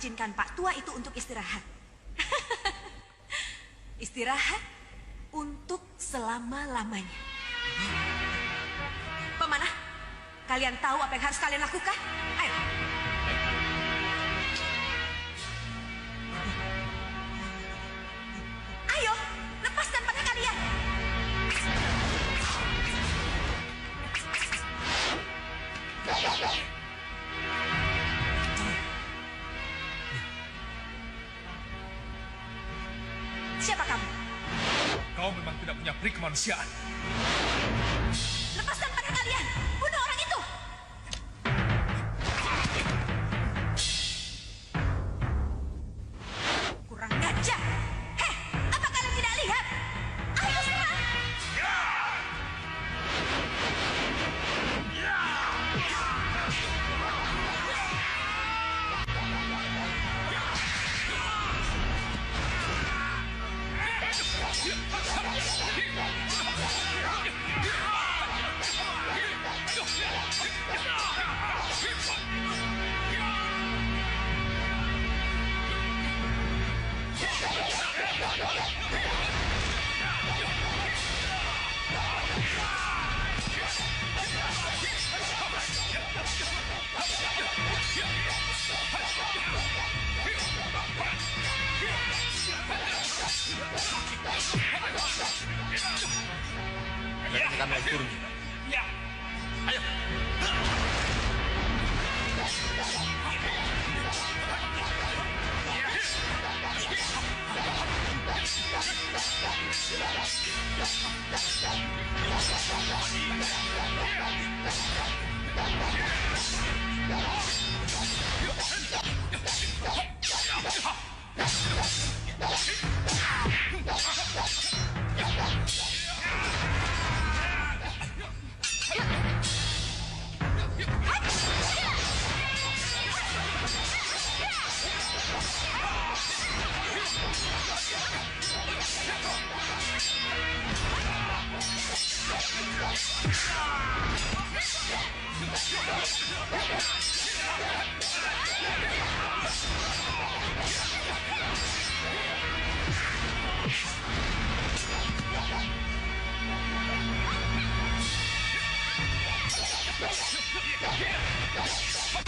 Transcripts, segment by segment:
mengizinkan Pak Tua itu untuk istirahat. Istirahat untuk selama-lamanya. Pemanah, kalian tahu apa yang harus kalian lakukan? Ayo. Ayo, lepaskan pada kalian. Siapa kamu? Kau memang tidak punya peri kemanusiaan. Lepaskan pada kalian. Bunuh orang itu. Kurang ngajar. Heh, apa kalian tidak lihat? Ayo serang. Kami lagi turun. Ya. Ayo.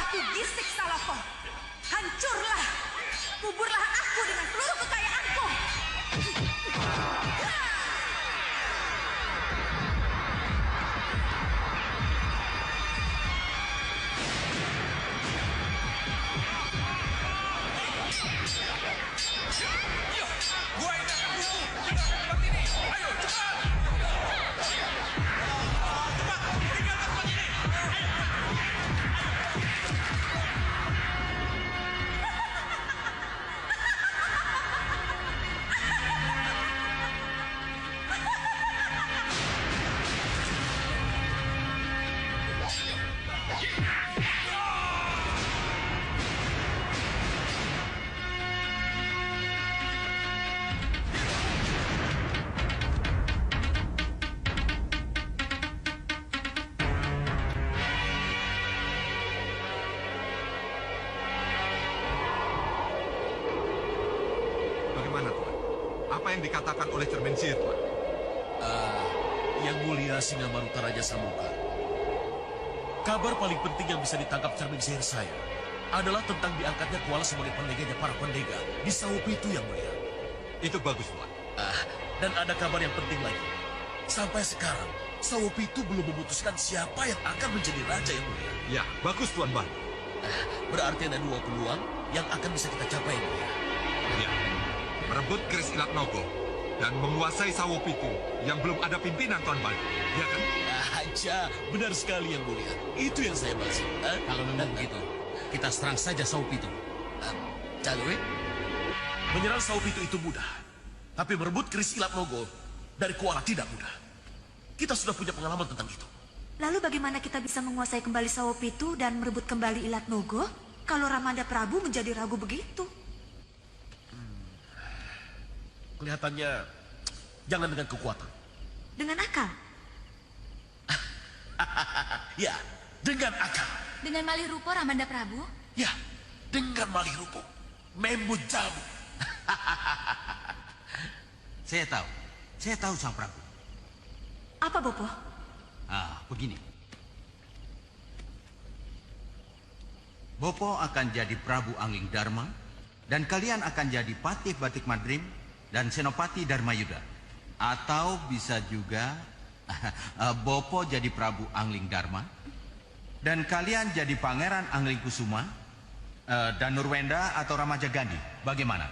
Aku gisik Salako. Hancurlah. Kuburlah aku dengan seluruh kekayaanku. Gua ini akan bunuh. Tinggalkan tempat ini. Ayo, cepat. Cepat, tinggalkan tempat ini. Bagaimana, Tuan? Apa yang dikatakan oleh cermin sihir, Tuan? Yang mulia Singamharuta Raja Samuka. Kabar paling penting yang bisa ditangkap cermin sihir saya adalah tentang diangkatnya Kuala sebagai pendeganya para pendega di Sawopitu yang mulia. Itu bagus, Tuan. Dan ada kabar yang penting lagi. Sampai sekarang, Sawopitu belum memutuskan siapa yang akan menjadi raja yang mulia. Ya, bagus, Tuan Bali. Berarti ada dua peluang yang akan bisa kita capai yang mulia. Ya, merebut keris Ilat Nogo dan menguasai Sawopitu yang belum ada pimpinan, Tuan Bali. Ya kan? Aja, benar sekali yang mulia. Itu yang saya maksud. Kalau memang begitu, kita serang saja Sawopitu. Jalwe, menyerang Sawopitu itu mudah. Tapi merebut keris Ilat Nogo dari Kuala tidak mudah. Kita sudah punya pengalaman tentang itu. Lalu bagaimana kita bisa menguasai kembali Sawopitu dan merebut kembali Ilat Nogo kalau Ramanda Prabu menjadi ragu begitu? Kelihatannya jangan dengan kekuatan. Dengan akal? Ya, dengan akal. Dengan malih rupa Ramanda Prabu? Ya, dengan malih rupa. membut jamu. Saya tahu Sang Prabu. Apa, Bopo? Begini. Bopo akan jadi Prabu Angling Dharma, dan kalian akan jadi Patih Batik Madrim dan Senopati Dharma Yuda. Atau bisa juga Bopo jadi Prabu Angling Dharma, dan kalian jadi Pangeran Angling Kusuma, dan Nurwenda atau Ramaja Gandhi. Bagaimana?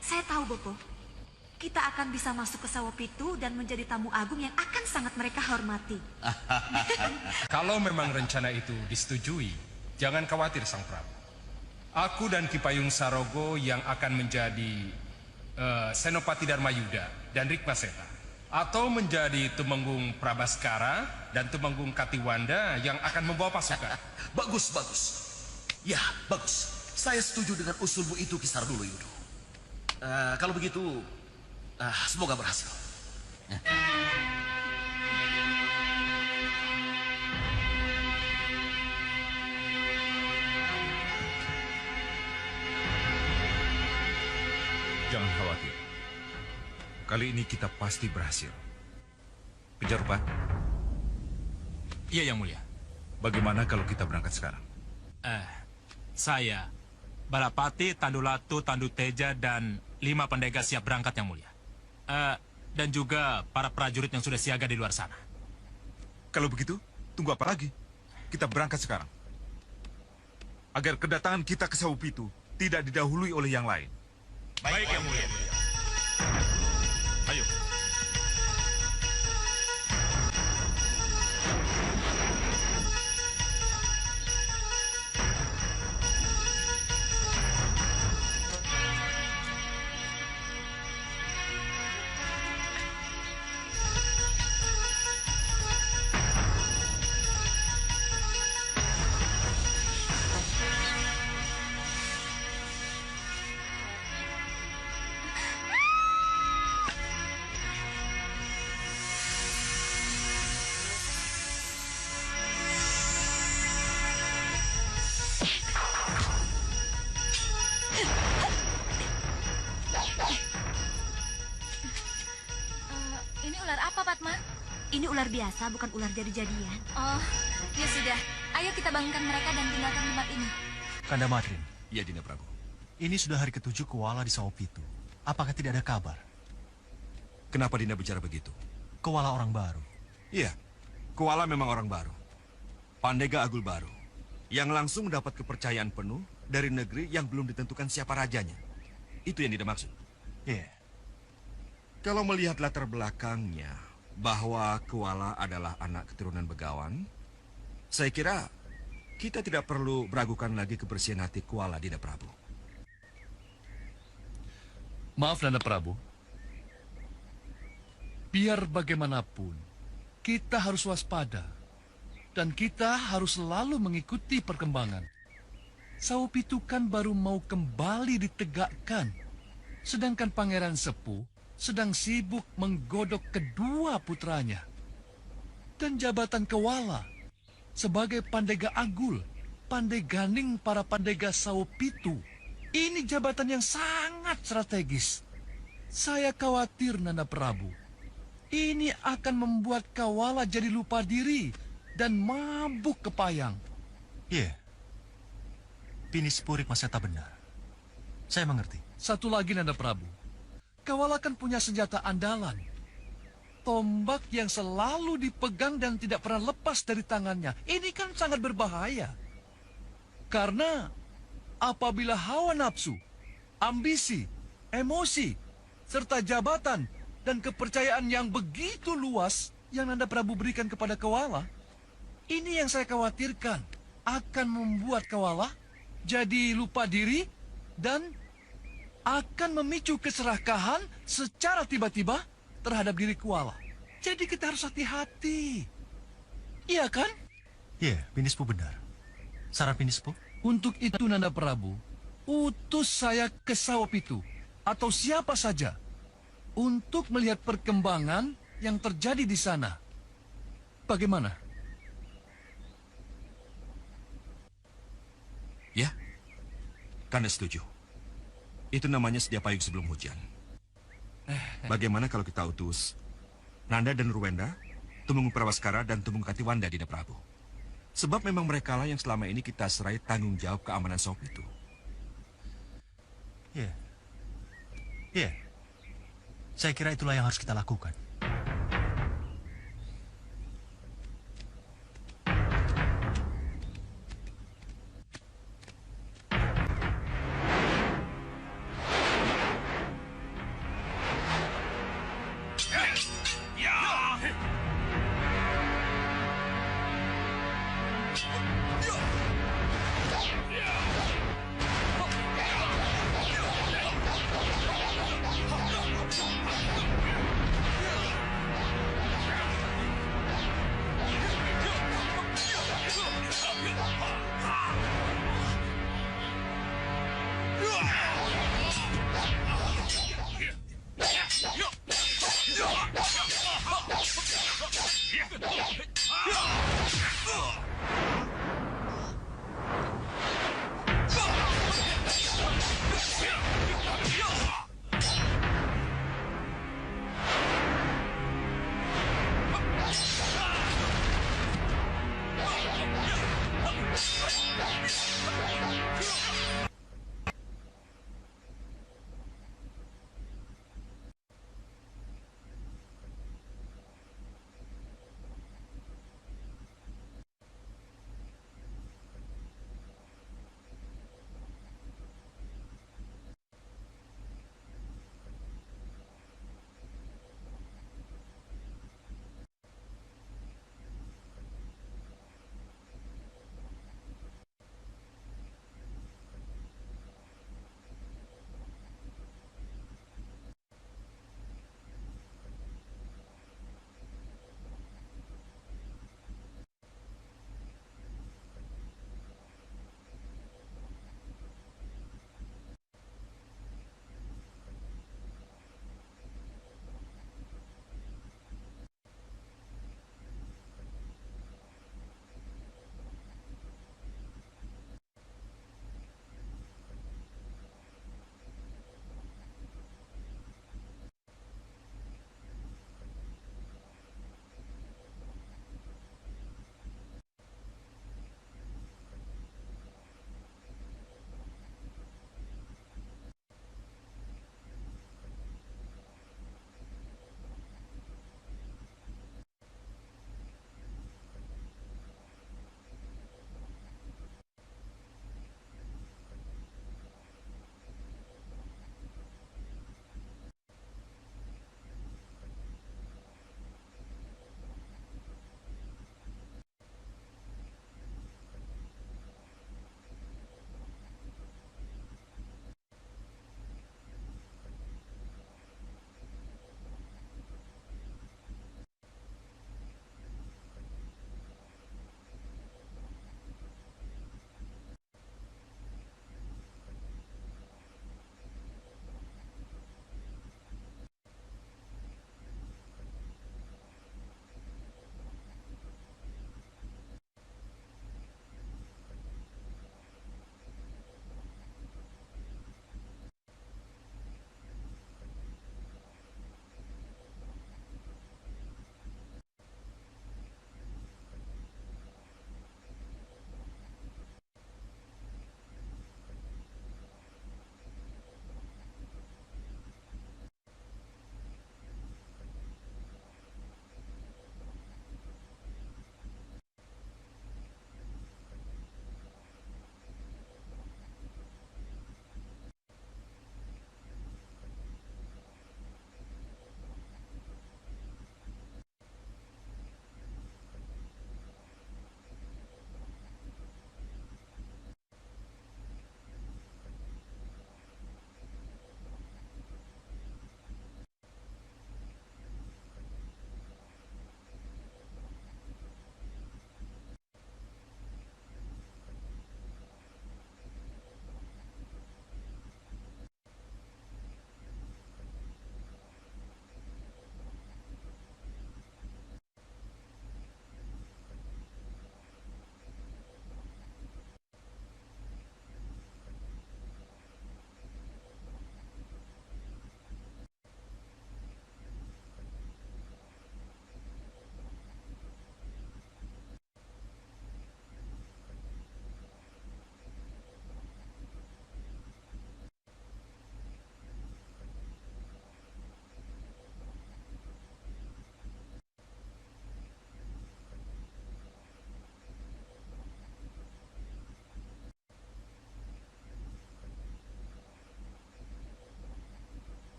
Saya tahu, Bopo. Kita akan bisa masuk ke Sawopitu dan menjadi tamu agung yang akan sangat mereka hormati. Kalau memang rencana itu disetujui, jangan khawatir Sang Prabu. Aku dan Ki Payung Sarogo yang akan menjadi Senopati Dharma Yuda dan Rikmaseta, atau menjadi Tumenggung Prabaskara dan Tumenggung Katiwanda yang akan membawa pasukan. Bagus. Ya, bagus. Saya setuju dengan usulmu itu, Kisar dulu, Yudo. Kalau begitu, semoga berhasil. Jangan khawatir. Kali ini kita pasti berhasil. Kejarupa, Iya, Yang Mulia. bagaimana kalau kita berangkat sekarang? Saya, Balapati, Tandulatu, Tanduteja, dan 5 pendekar siap berangkat, Yang Mulia. Dan juga para prajurit yang sudah siaga di luar sana. Kalau begitu, tunggu apa lagi? Kita berangkat sekarang. Agar kedatangan kita ke Sawopitu tidak didahului oleh yang lain. Baik, Yang Mulia. Ayo. Ini ular apa, Padma? Ini ular biasa, bukan ular jadi-jadian. Oh, ya sudah. Ayo kita bangunkan mereka dan tinggalkan tempat ini. Kanda Madrin, Ya, Dinda Prabu. ini sudah hari ke-7 Kuala di Sawopitu. Apakah tidak ada kabar? Kenapa Dinda bicara begitu? Kuala orang baru. Iya, Kuala memang orang baru. Pandega Agul baru. Yang langsung mendapat kepercayaan penuh dari negeri yang belum ditentukan siapa rajanya. Itu yang Dinda maksud. Iya. Kalau melihat latar belakangnya, bahwa Kuala adalah anak keturunan Begawan, saya kira kita tidak perlu meragukan lagi kebersihan hati Kuala, Dinda Prabu. Maaf, Nanda Prabu. Biar bagaimanapun, kita harus waspada. Dan kita harus selalu mengikuti perkembangan. Sawopitu kan baru mau kembali ditegakkan. Sedangkan Pangeran Sepuh sedang sibuk menggodok kedua putranya. Dan jabatan Kewala sebagai Pandega Agul, Pandeganing para Pandega Sawopitu. Ini jabatan yang sangat strategis. Saya khawatir, Nanda Prabu. Ini akan membuat Kawala jadi lupa diri dan mabuk kepayang. Iya. Pinis Purik Maseta benar. Saya mengerti. Satu lagi, Nanda Prabu. Kawala kan punya senjata andalan. Tombak yang selalu dipegang dan tidak pernah lepas dari tangannya. Ini kan sangat berbahaya. Karena apabila hawa nafsu, ambisi, emosi, serta jabatan dan kepercayaan yang begitu luas yang Nanda Prabu berikan kepada Kawala, ini yang saya khawatirkan akan membuat Kawala jadi lupa diri dan akan memicu keserakahan secara tiba-tiba terhadap diri Kuala. Jadi kita harus hati-hati. Iya kan? Iya, Pinispu benar. Saran Pinispu? Untuk itu, Nanda Prabu, utus saya ke Sawopitu atau siapa saja untuk melihat perkembangan yang terjadi di sana. Bagaimana? Ya, Kanda setuju. Itu namanya sedia payung sebelum hujan. Bagaimana kalau kita utus Nanda dan Ruwenda, Tumenggung Prawaskara dan Tumenggung Katiwanda, Dinda Prabu? Sebab memang merekalah yang selama ini kita serai tanggung jawab keamanan Sopi itu. Iya. Iya. Saya kira itulah yang harus kita lakukan.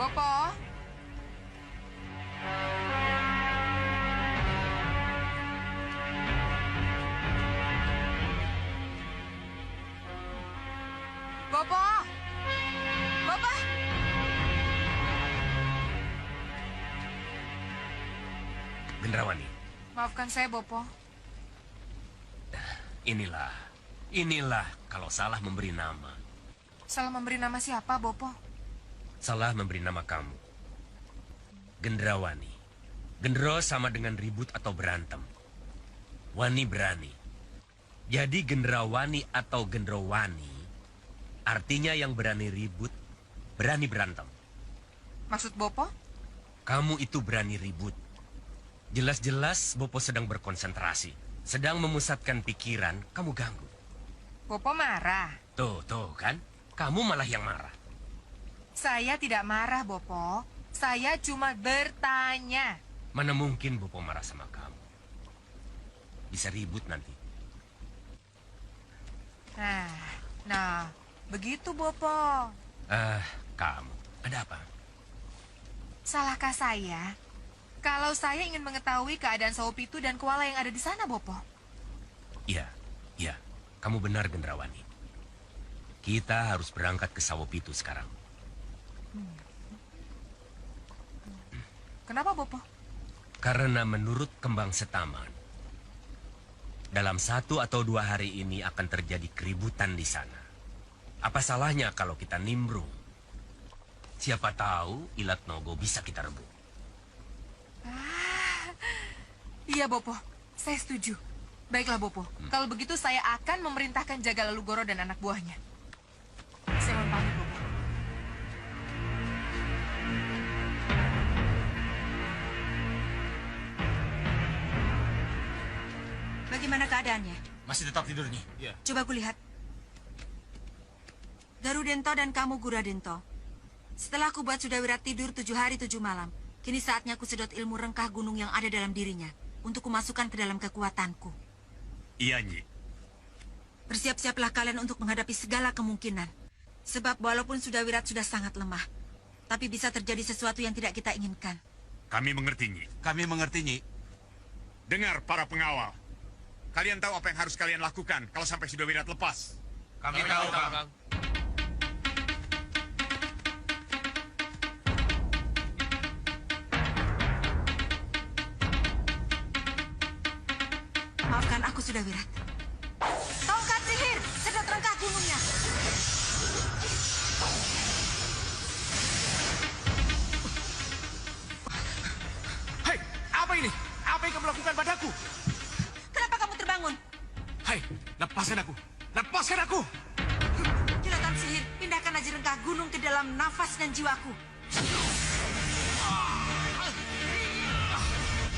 Bopo. Bopo. Bopo. Gendrawani, Maafkan saya, Bopo. inilah kalau salah memberi nama. Salah memberi nama siapa, Bopo? Salah memberi nama kamu. Gendrawani. Gendro sama dengan ribut atau berantem. Wani berani. Jadi Gendrawani atau Gendrowani artinya yang berani ribut, berani berantem. Maksud Bopo? Kamu itu berani ribut. Jelas-jelas Bopo sedang berkonsentrasi. Sedang memusatkan pikiran, kamu ganggu. Bopo marah. Tuh kan? Kamu malah yang marah. Saya tidak marah, Bopo. Saya cuma bertanya. Mana mungkin Bopo marah sama kamu? Bisa ribut nanti. Nah, begitu, Bopo. Kamu. Ada apa? Salahkah saya kalau saya ingin mengetahui keadaan Sawopitu dan koala yang ada di sana, Bopo? Iya. Kamu benar, Gendrawani. Kita harus berangkat ke Sawopitu sekarang. Kenapa, Bopo? Karena menurut Kembang Setaman, dalam 1 atau 2 hari ini akan terjadi keributan di sana. Apa salahnya kalau kita nimbrung? Siapa tahu Ilat Nogo bisa kita rebut. Iya, Bopo. Saya setuju. Baiklah, Bopo. Kalau begitu saya akan memerintahkan Jaga Lalu Goro dan anak buahnya. Saya mohon pamit, Bopo. Bagaimana keadaannya? Masih tetap tidurnya. Iya. Coba kulihat. Garudento dan kamu Guradento. Setelah aku buat Sudawirat tidur 7 hari 7 malam, kini saatnya aku sedot ilmu rengkah gunung yang ada dalam dirinya untuk kumasukkan ke dalam kekuatanku. Iya, Nyi. Bersiap-siaplah kalian untuk menghadapi segala kemungkinan. Sebab walaupun Sudawirat sudah sangat lemah, tapi bisa terjadi sesuatu yang tidak kita inginkan. Kami mengerti, Nyi. Kami mengerti, Nyi. Dengar para pengawal. Kalian tahu apa yang harus kalian lakukan kalau sampai Sudawirat lepas? Kami tahu, Kang. Maafkan aku, Sudawirat. Tongkat sihir, sedot rengkah gunungnya. Hei, apa ini? Apa yang kamu lakukan padaku? Kenapa kamu terbangun? Hei, lepaskan aku. Lepaskan aku. Kilatan sihir, pindahkan aji rengkah gunung ke dalam nafas dan jiwaku.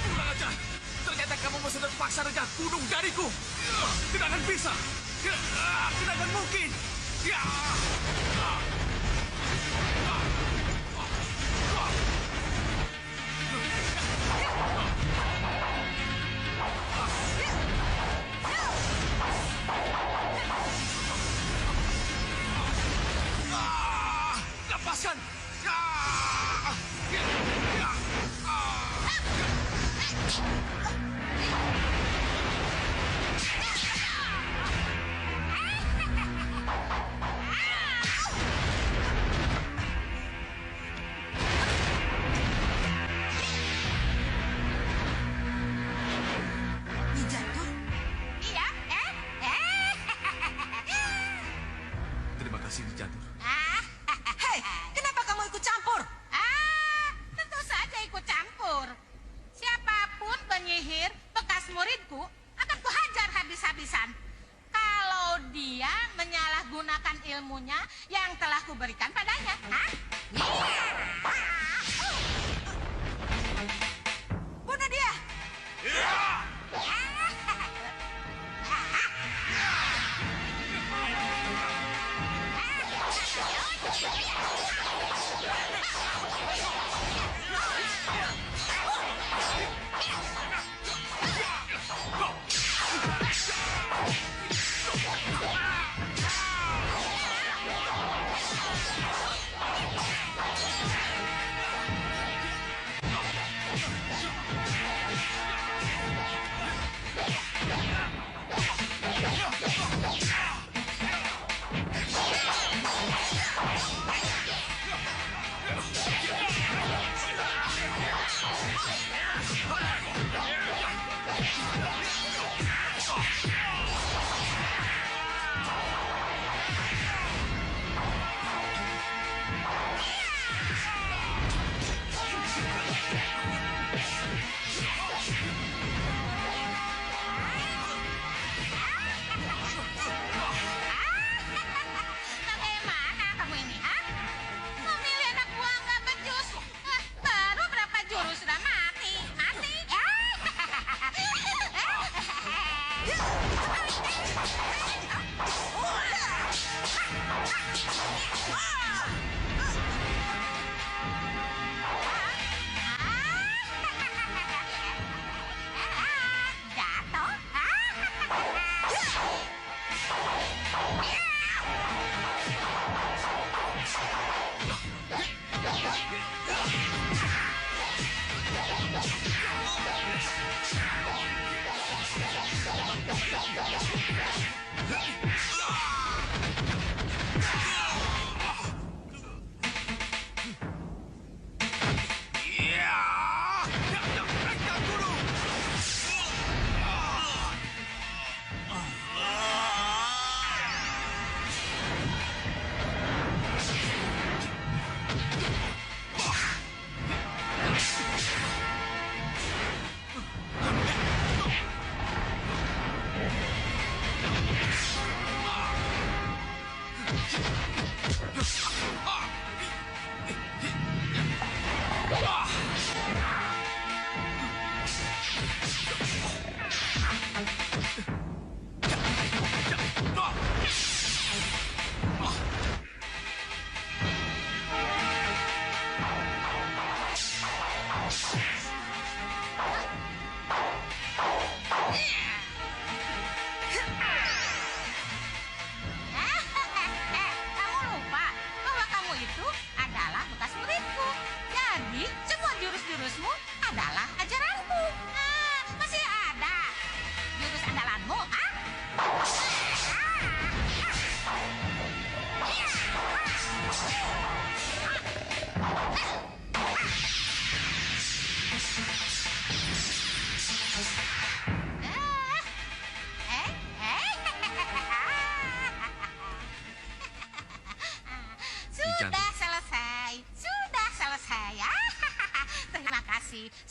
Kurang ajar. Ternyata kamu mau paksa rengkah gunung dariku. Tidak akan bisa. Tidak akan mungkin. Lepaskan. Nyi Jantur, Iya, Terima kasih, Nyi Jantur. hei, kenapa kamu ikut campur? tentu saja ikut campur. Siapapun penyihir bekas muridku akan kuhajar habis-habisan. Kalau dia menyalahgunakan ilmunya yang telah kuberikan padanya. Bunuh dia!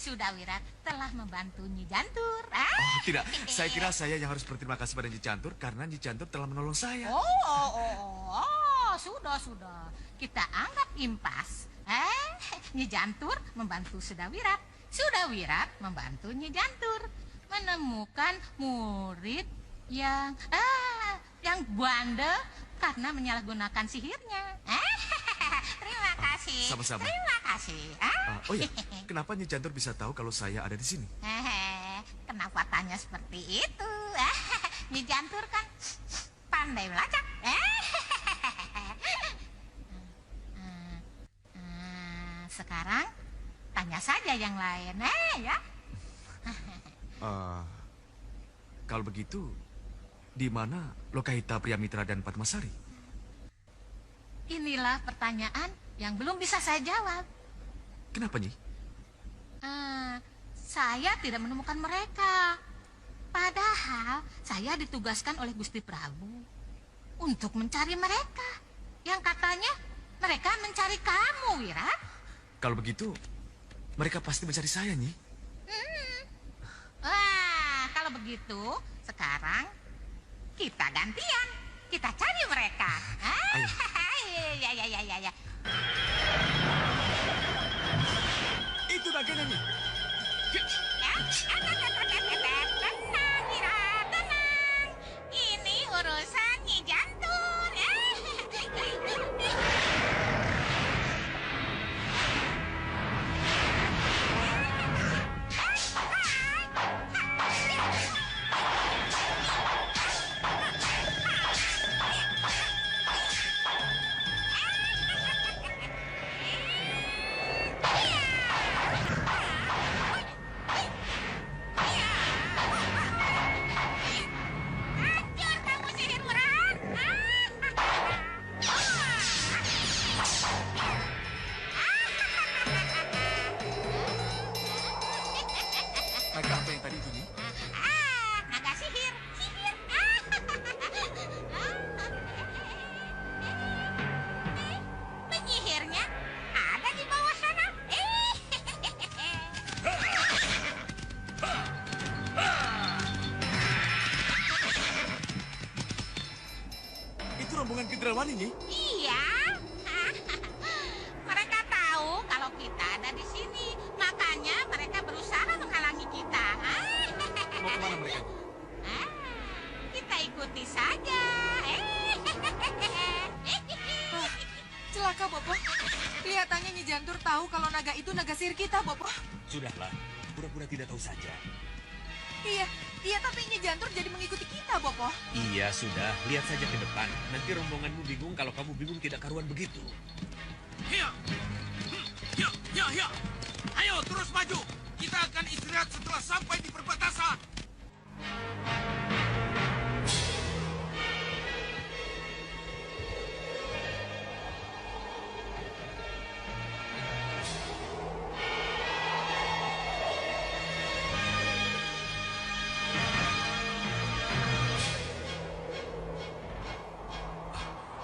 Sudah Wirat telah membantu Nyi Jantur. Oh, tidak. Saya kira saya yang harus berterima kasih pada Nyi Jantur karena Nyi Jantur telah menolong saya. Sudah. Kita anggap impas. Nyi Jantur membantu Sudah Wirat. Sudah Wirat membantu Nyi Jantur menemukan murid yang bandel karena menyalahgunakan sihirnya. Terima kasih. Sama-sama. Terima kasih. Oh ya, kenapa Nyi Jantur bisa tahu kalau saya ada di sini? Kenapa tanya seperti itu? Nyi Jantur kan pandai melacak. Sekarang tanya saja yang lain, ya. Kalau begitu, di mana Lokahita, Priamitra, dan Padmasari? Inilah pertanyaan yang belum bisa saya jawab. Kenapa, Nyi? Saya tidak menemukan mereka. Padahal saya ditugaskan oleh Gusti Prabu untuk mencari mereka. Yang katanya mereka mencari kamu, Wirat. Kalau begitu, mereka pasti mencari saya, Nyi. Wah, kalau begitu, sekarang kita gantian. Kita cari mereka. Ya. Itu naga, Nyi. Tenang, Wirat, tenang. Ini urusan Nyi Jantur. Naga apa yang tadi itu, Nyi? Naga sihir. Penyihirnya ada di bawah sana. Itu rombongan Kendrawani, Nyi. Iya. Mereka tahu kalau kita ada di sini. Makanya mereka berusaha menghalangi kita. Mau kemana mereka? Kita ikuti saja. celaka, Bopo. Kelihatannya Nyi Jantur tahu kalau naga itu naga sihir kita, Bopo. Sudahlah, pura-pura tidak tahu saja. Iya, tapi Nyi Jantur jadi mengikuti kita, Bopo. Iya, sudah. Lihat saja ke depan. Nanti rombonganmu bingung kalau kamu bingung tidak karuan begitu. Ya. Ayo, terus maju. Kita akan istirahat setelah sampai di perbatasan.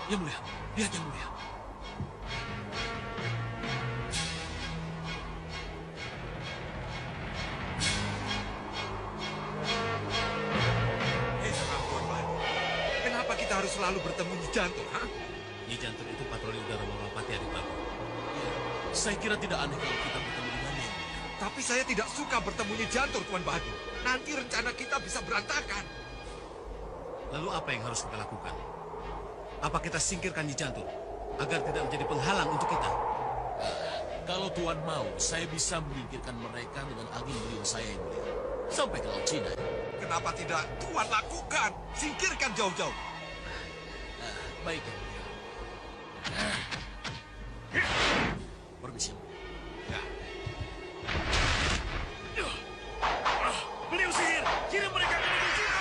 Yang mulia, lihat yang mulia. Kenapa kita harus selalu bertemu Nyi Jantur, ha? Nyi Jantur itu patroli udara Malapati Adipati. Saya kira tidak aneh kalau kita bertemu dengannya. Tapi saya tidak suka bertemu Nyi Jantur, Tuan Bahadur. Nanti rencana kita bisa berantakan. Lalu apa yang harus kita lakukan? Apa kita singkirkan Nyi Jantur agar tidak menjadi penghalang untuk kita? Kalau Tuan mau, saya bisa menyingkirkan mereka dengan angin beliau saya yang mulia. Sampai ke Laut Cina. Kenapa tidak Tuan lakukan? Singkirkan jauh-jauh. Baik, yang mulia. Permisi. Ya. Beliau sihir! Kirim mereka ke Laut Cina!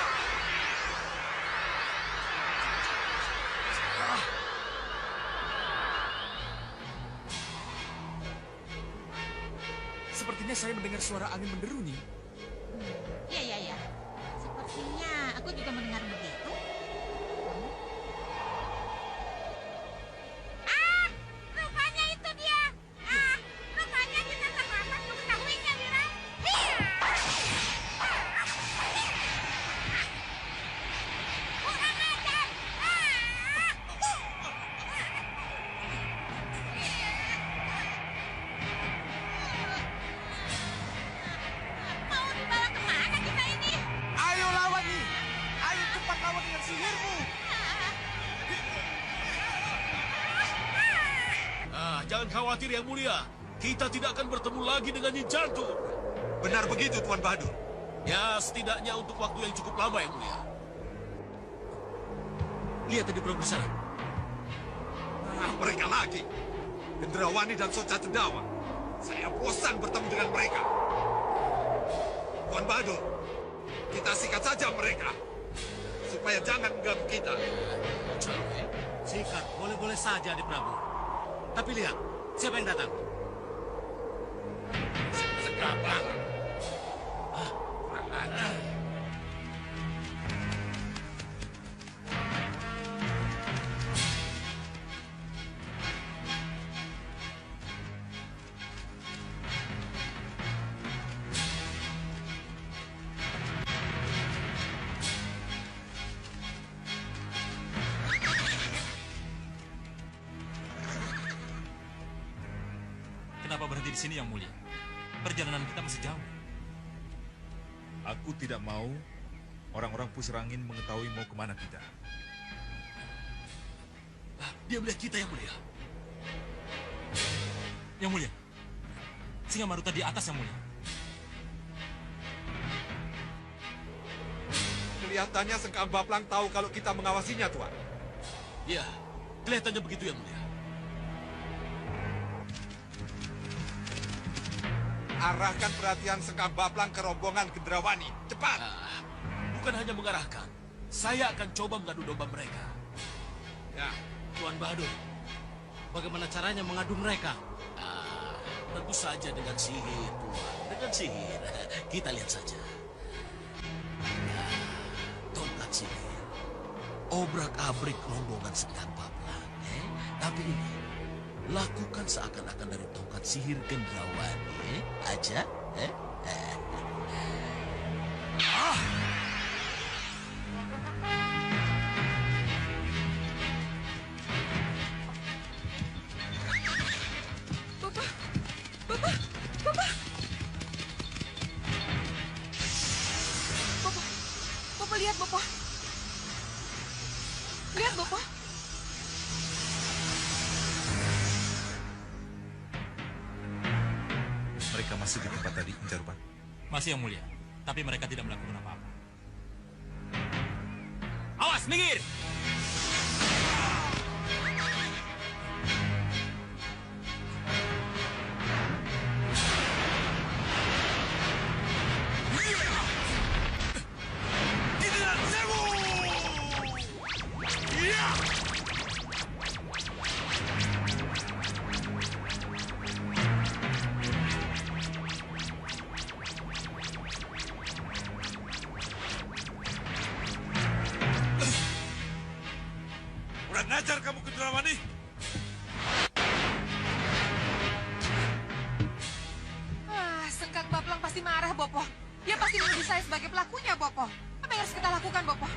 Sepertinya saya mendengar suara angin menderu nih. Iya. Sepertinya aku juga mendengar begitu. Rupanya itu dia. Rupanya kita terlambat mengetahuinya, Wira. Kurang ajar. Mau dibawa kemana kita ini? Ayo lawan nih. Ayo cepat lawan dengan sihirmu. Jangan khawatir yang mulia. Kita tidak akan bertemu lagi dengan Nyi Jantur. Benar begitu, Tuan Bahadur. Ya, setidaknya untuk waktu yang cukup lama yang mulia. Lihat tadi perahu di sana. Mereka lagi. Gendrawani dan Soca Cendawa. Saya bosan bertemu dengan mereka. Tuan Bahadur, kita sikat saja mereka. Supaya jangan mengganggu kita. Sikat, boleh-boleh saja di Prabu. Tapi lihat, siapa yang datang? Sekapang. Kurang ajar. Kenapa berhenti di sini, Yang Mulia? Perjalanan kita masih jauh. Aku tidak mau orang-orang Pusrangin mengetahui mau kemana kita. Dia melihat kita yang mulia. Yang Mulia, Singa Maruta di atas, Yang Mulia. Kelihatannya Sengkang Baplang tahu kalau kita mengawasinya, Tuan. Ya, kelihatannya begitu yang mulia. Arahkan perhatian Sengkang Baplang ke rombongan Gendrawani. Cepat! Bukan hanya mengarahkan. Saya akan coba mengadu domba mereka. Ya, Tuan Bahadur, bagaimana caranya mengadu mereka? Tentu saja dengan sihir, Tuan. Dengan sihir. Kita lihat saja. Tongkat sihir. Obrak-abrik rombongan Sengkang Baplang. Tapi ini, lakukan seakan-akan dari tongkat sihir Gendrawani. Aja. Bopo, lihat, Bopo. Lihat, Bopo. masih di tempat tadi, Jarupan? Masih, Yang Mulia. Tapi mereka tidak melakukan apa-apa. Awas, minggir! Kurang ajar kamu, Kendrawani! Sengkang Baplang pasti marah, Bopo. Dia pasti menuduh saya sebagai pelakunya, Bopo. Apa yang harus kita lakukan, Bopo?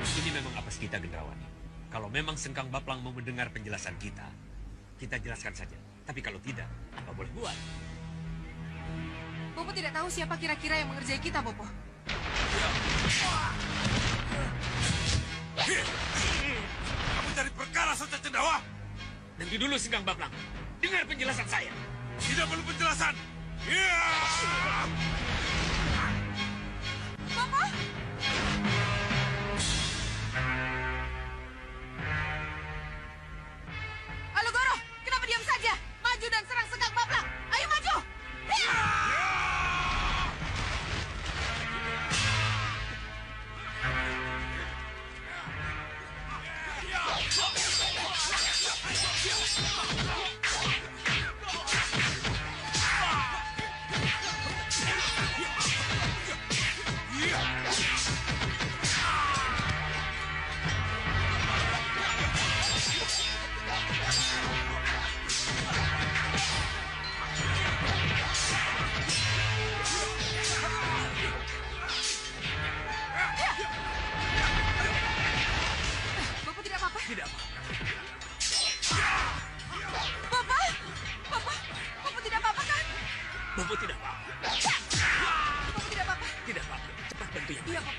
Ini memang apes kita, Gendrawani. Kalau memang Sengkang Baplang mau mendengar penjelasan kita jelaskan saja. Tapi kalau tidak, apa boleh buat? Bopo tidak tahu siapa kira-kira yang mengerjai kita, Bopo. Kamu cari perkara saja, Cendawa! Nanti dulu, Sengkang Baplang. Dengar penjelasan saya. Tidak perlu penjelasan. Bopo! Halo, Goro. Kenapa diam saja? Maju dan serang Sengkang Baplang. Ayo maju! Bopo tidak apa-apa? Tidak apa-apa. Bopo! Bopo! Bopo tidak apa-apa kan? Bopo tidak apa-apa. Bopo tidak apa-apa? Tidak apa-apa. Cepat bantu yang Iya, Bopo.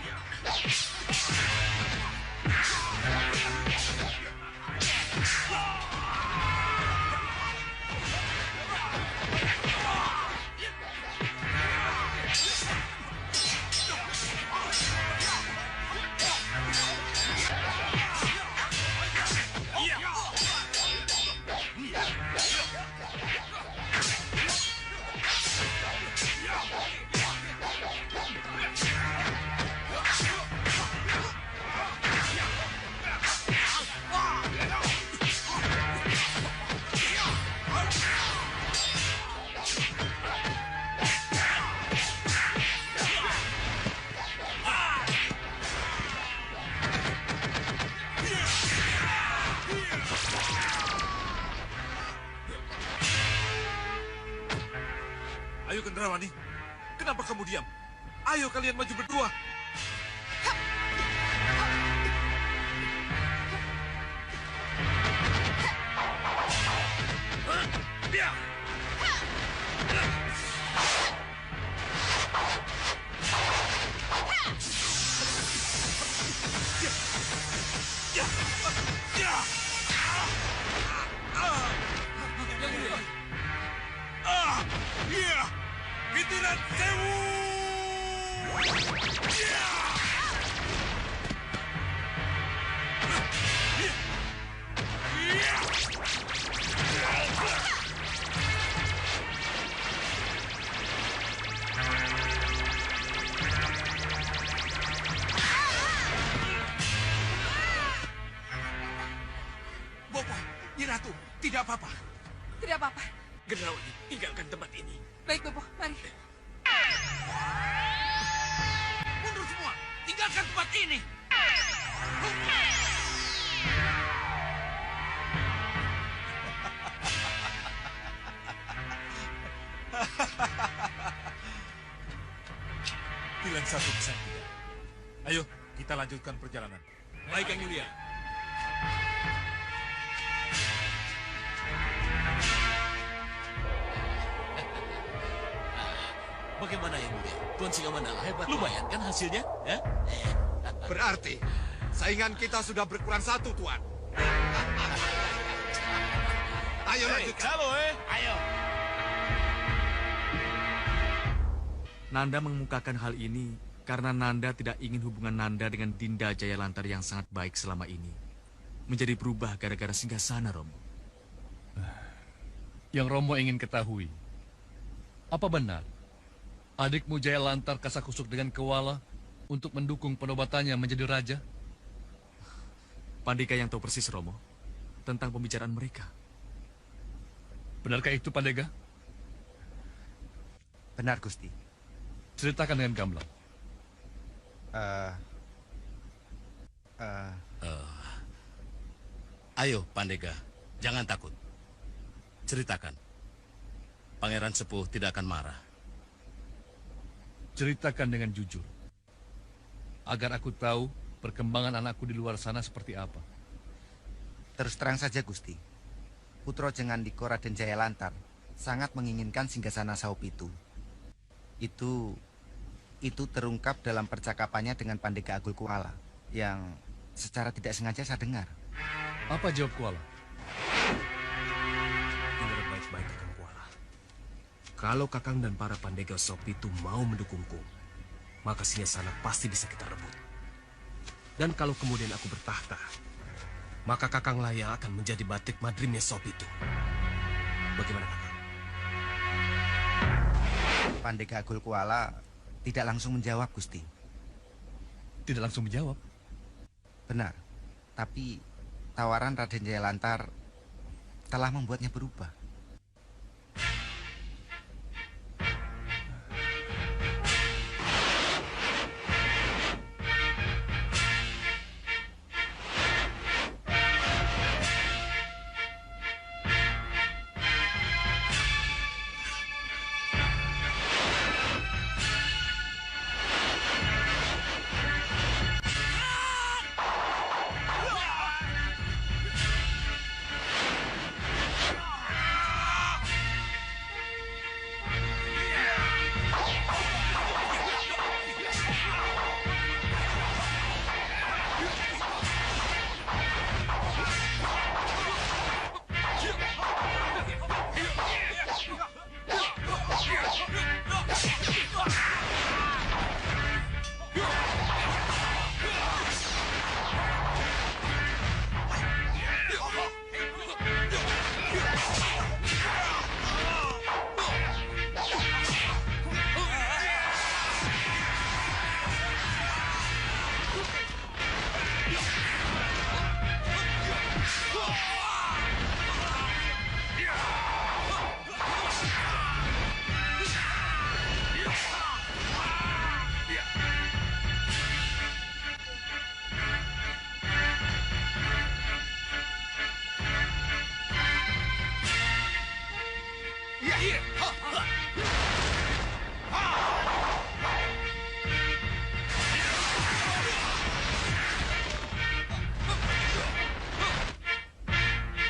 Ayo, Kendrawani. Kenapa kamu diam? Ayo kalian maju berdua. Pitiran Sewu! Bopo, Nyi Ratu, tidak apa-apa. Tidak apa-apa. Gendrawani, tinggalkan tempat ini. Baik, Bopo. Mari. Mundur semua, tinggalkan tempat ini. Pilihan satu pesan tidak. Ayo, kita lanjutkan perjalanan. Baik, Yang Mulia. Bagaimana, Yang Mulia? Tuan Singamandala hebat. Lumayan kan hasilnya? Ya? Berarti saingan kita sudah berkurang satu, Tuan. Ayo lanjutkan. Halo, Ayo. Nanda mengemukakan hal ini karena Nanda tidak ingin hubungan Nanda dengan Dinda Jayalantar yang sangat baik selama ini menjadi berubah gara-gara singgasana, Romo. Yang Romo ingin ketahui, apa benar adikmu Jayalantar kasakusuk dengan Kewala untuk mendukung penobatannya menjadi raja? Pandega yang tahu persis, Romo, tentang pembicaraan mereka. Benarkah itu, Pandega? Benar, Gusti. Ceritakan dengan gamblang. Ayo, Pandega, jangan takut. Ceritakan. Pangeran Sepuh tidak akan marah. Ceritakan dengan jujur, agar aku tahu perkembangan anakku di luar sana seperti apa. Terus terang saja, Gusti. Putra Jengandiko Raden Jayalantar sangat menginginkan singgasana Saupitu. Itu terungkap dalam percakapannya dengan Pandega Agul Kuala yang secara tidak sengaja saya dengar. Apa jawab Kuala? Dengar baik-baik, Kakang Kuala. Kalau Kakang dan para Pandega Saupitu mau mendukungku, maka singgasana pasti bisa kita rebut. Dan kalau kemudian aku bertahta, maka Kakanglah yang akan menjadi batik madrimnya Saupitu. Bagaimana, Kakang? Pandega Agul Kuala tidak langsung menjawab, Gusti. Tidak langsung menjawab? Benar. Tapi tawaran Raden Jayalantar telah membuatnya berubah.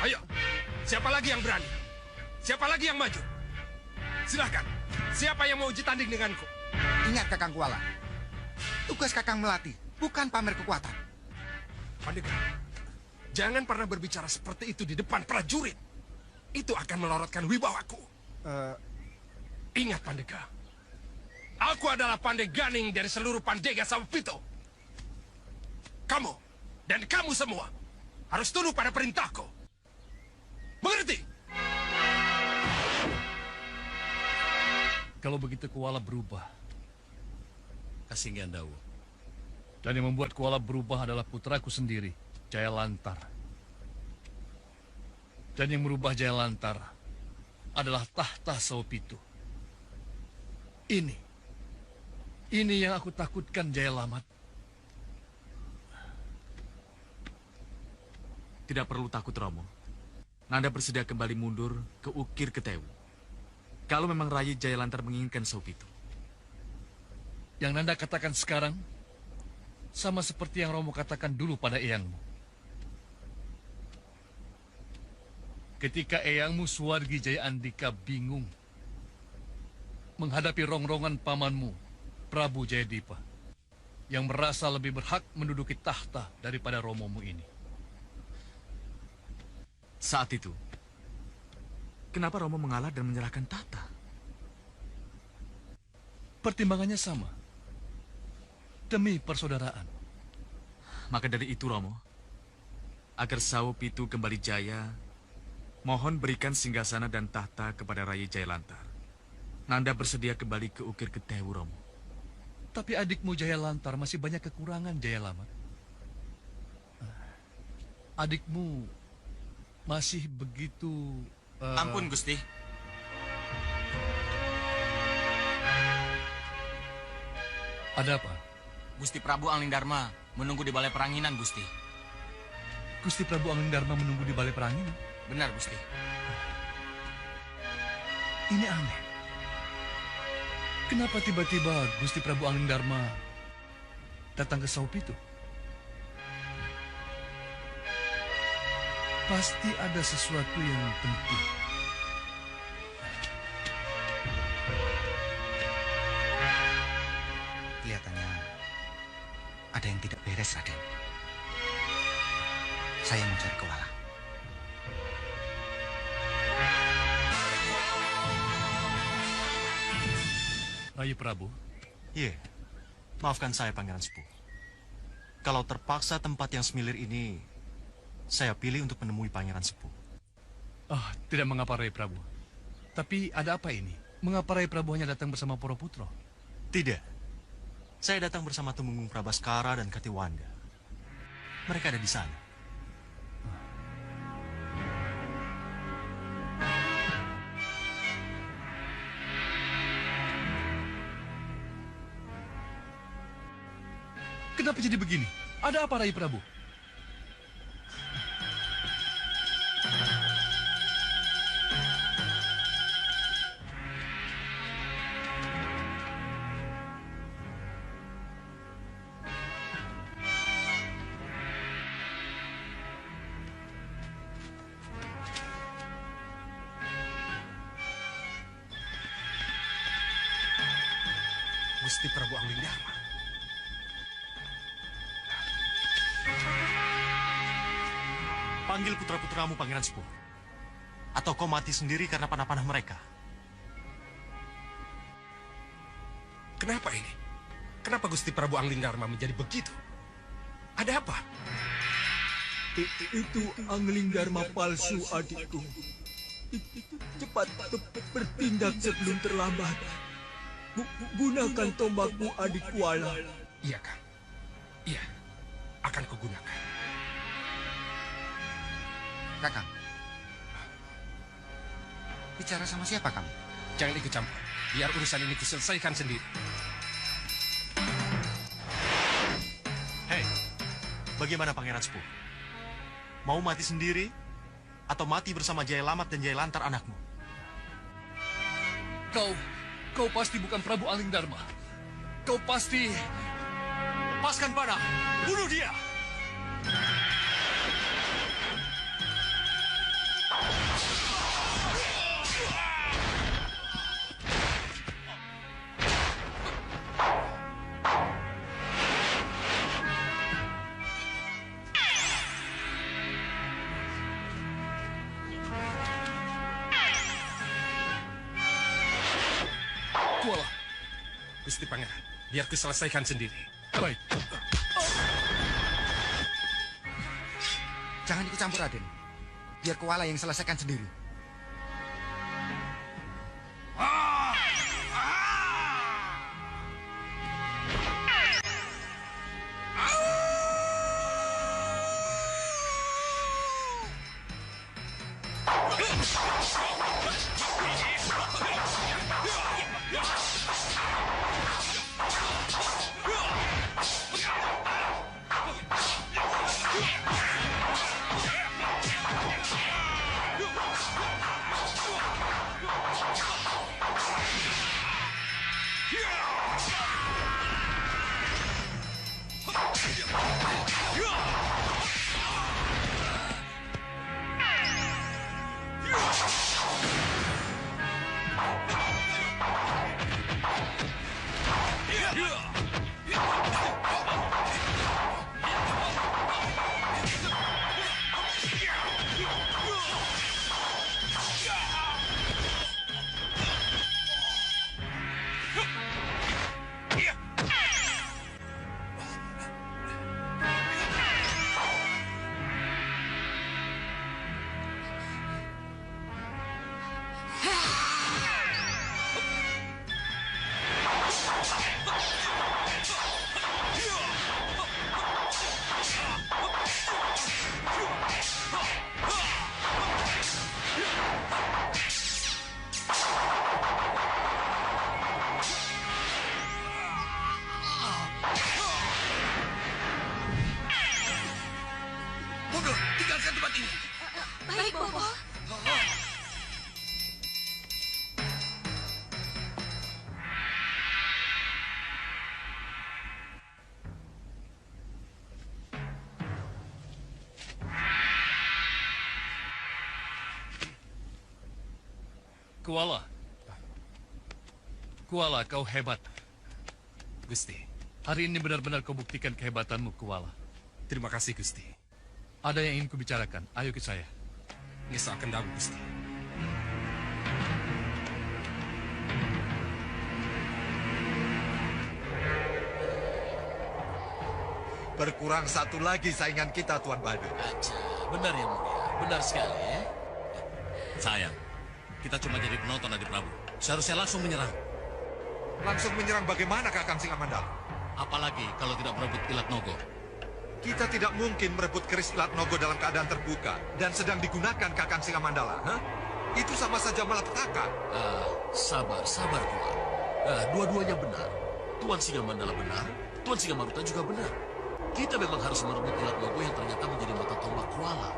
Ayo, siapa lagi yang berani? Siapa lagi yang maju? Silahkan, siapa yang mau uji tanding denganku? Ingat, Kakang Kuala. Tugas Kakang melatih, bukan pamer kekuatan. Pandega, jangan pernah berbicara seperti itu di depan prajurit. Itu akan melorotkan wibawaku. Ingat, Pandega. Aku adalah Pandeganing dari seluruh Pandega Saupitu. Kamu dan kamu semua harus tunduk pada perintahku. Mengerti? Kalau begitu Kuala berubah. Kasinggihan Dawu. Dan yang membuat Kuala berubah adalah putraku sendiri, Jayalantar. Dan yang merubah Jayalantar adalah tahta Saupitu. Ini yang aku takutkan, Jayalamat. Tidak perlu takut, Romo. Nanda bersedia kembali mundur ke Ukir Ketewu. Kalau memang Rayi Jayalantar menginginkan Saupitu. Yang Nanda katakan sekarang sama seperti yang Romo katakan dulu pada eyangmu. Ketika eyangmu Suwargi Jaya Andika bingung menghadapi rongrongan pamanmu, Prabu Jayadipa, yang merasa lebih berhak menduduki tahta daripada Romomu ini. Saat itu, kenapa Romo mengalah dan menyerahkan tahta? Pertimbangannya sama. Demi persaudaraan. Maka dari itu, Romo, agar Sawo Pitu kembali jaya, mohon berikan singgasana dan tahta kepada Rai Jayalantar. Nanda bersedia kembali ke Ukir Gedewu, Romo. Tapi adikmu Jayalantar masih banyak kekurangan, Jayalamat. Adikmu masih begitu... Ampun, Gusti. Ada apa? Gusti Prabu Anglingdarma menunggu di balai peranginan, Gusti. Gusti Prabu Anglingdarma menunggu di balai peranginan? Benar, Gusti. Ini aneh. Kenapa tiba-tiba Gusti Prabu Anglingdarma datang ke Sawo Pitu? Pasti ada sesuatu yang penting. Kelihatannya ada yang tidak beres, Raden. Saya mau cari Kuala. Rai Prabu. Iya, maafkan saya, Pangeran Sepuh. Kalau terpaksa tempat yang semilir ini, saya pilih untuk menemui Pangeran Sepuh. Oh, tidak mengapa, Rai Prabu. Tapi ada apa ini? Mengapa Rai Prabu hanya datang bersama para putra? Tidak. Saya datang bersama Tumenggung Prabaskara dan Katiwanda. Mereka ada di sana. Kenapa jadi begini? Ada apa, Rai Prabu? Gusti Prabu Anglingdarma. Panggil putra-putramu, Pangeran Sepuh. Atau kau mati sendiri karena panah-panah mereka. Kenapa ini? Kenapa Gusti Prabu Anglingdarma menjadi begitu? Ada apa? Itu Anglingdarma palsu, adikku. Cepat bertindak sebelum terlambat. Gunakan tombakmu, adik Kuala. Iya, Kang. Iya, akan kugunakan. Kakang, bicara sama siapa kamu? Jangan ikut campur. Biar urusan ini kuselesaikan sendiri. Hei, bagaimana Pangeran Sepuh? Mau mati sendiri atau mati bersama Jayalamat dan Jayalantar anakmu? Kau pasti bukan Prabu Anglingdarma. Kau pasti... Lepaskan panah! Bunuh dia! Kuala. Gusti Pangeran, biar ku selesaikan sendiri. Baik. Jangan ikut campur, Raden. Biar Kuala yang selesaikan sendiri. Mundur, tinggalkan tempat ini. Baik, Bopo. Kuala. Kuala, kau hebat. Gusti. Hari ini benar-benar kau buktikan kehebatanmu, Kuala. Terima kasih, Gusti. Ada yang ingin kubicarakan. Ayo ke saya. Nisa akan dagu, Gusti. Berkurang satu lagi saingan kita, Tuan Badur. Aja, benar ya mulia. Benar sekali ya. Sayang, kita cuma jadi penonton, Adi Prabu. Seharusnya langsung menyerang. Langsung menyerang bagaimana, Kakang Singamandala? Apalagi kalau tidak merebut Ilat Nogo. Kita tidak mungkin merebut keris Ilat Nogo dalam keadaan terbuka dan sedang digunakan, Kakang Singamandala. Itu sama saja malapetaka. Sabar Tuan. Dua-duanya benar. Tuan Singamandala benar, Tuan Singamaruta juga benar. Kita memang harus merebut Ilat Nogo yang ternyata menjadi mata tombak Kuala.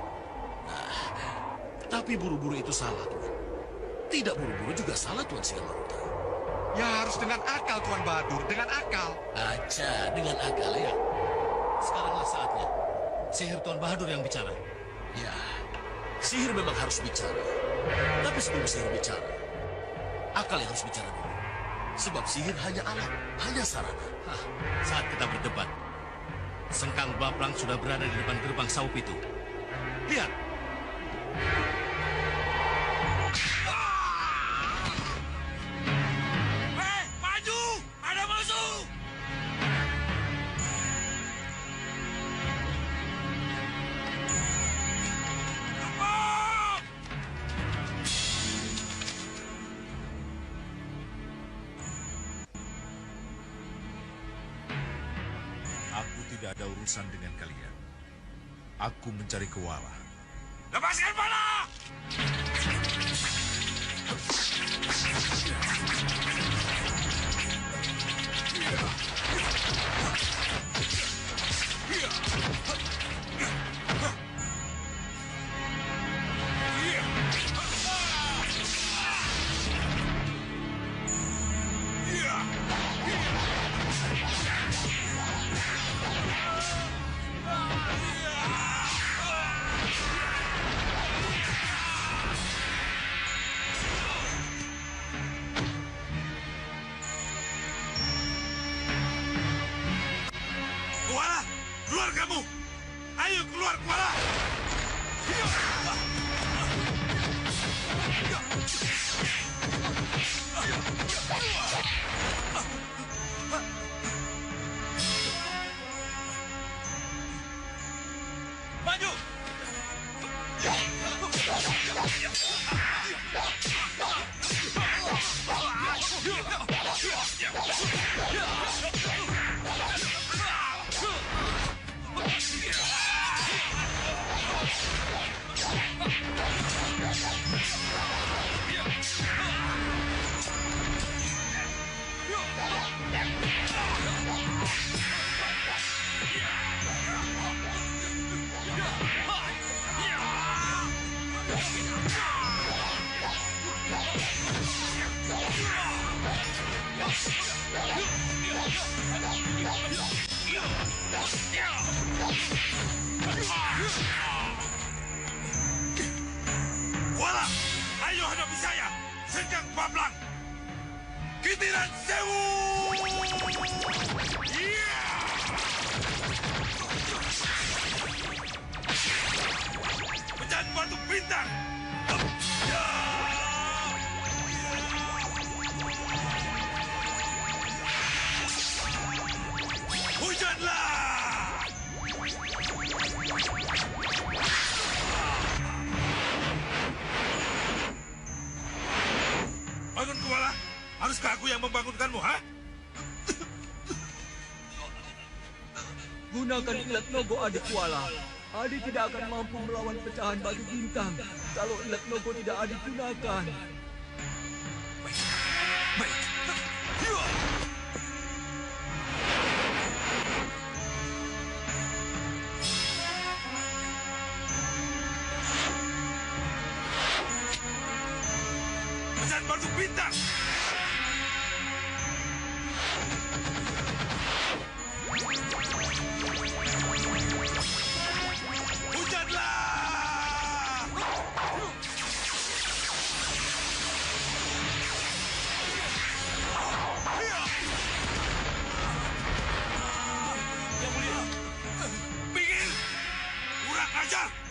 Tapi buru-buru itu salah, Tuan. Tidak buru-buru juga salah, Tuan Singamaruta. Ya harus dengan akal, Tuan Badur, dengan akal. Aja, dengan akal ya. Sekaranglah saatnya. Sihir Tuan Bahadur yang bicara. Ya, sihir memang harus bicara. Tapi sebelum sihir bicara, akal yang harus bicara dulu. Sebab sihir hanya alat, hanya sarana. Saat kita berdebat, Sengkang Baplang sudah berada di depan gerbang Saup itu. Lihat. Maju! Ada musuh! Aku tidak ada urusan dengan kalian. Aku mencari Kuala. Lepaskan panah! Kuala, keluar kamu! Ayo keluar, Kuala! Maju! Kuala, ayo hadapi saya, Sengkang Baplang. Kitiran Sewu! Pecahan batu bintang! Hujanlah! Bangun, Kuala. Haruskah aku yang membangunkanmu, ha? Gunakan Ilat Nogo, adik Kuala. Adi tidak akan mampu melawan pecahan batu bintang kalau Ilat Nogo tidak Adi gunakan. Baik. batu bintang. Hujanlah! Yang mulia, pinggir! Kurang ajar!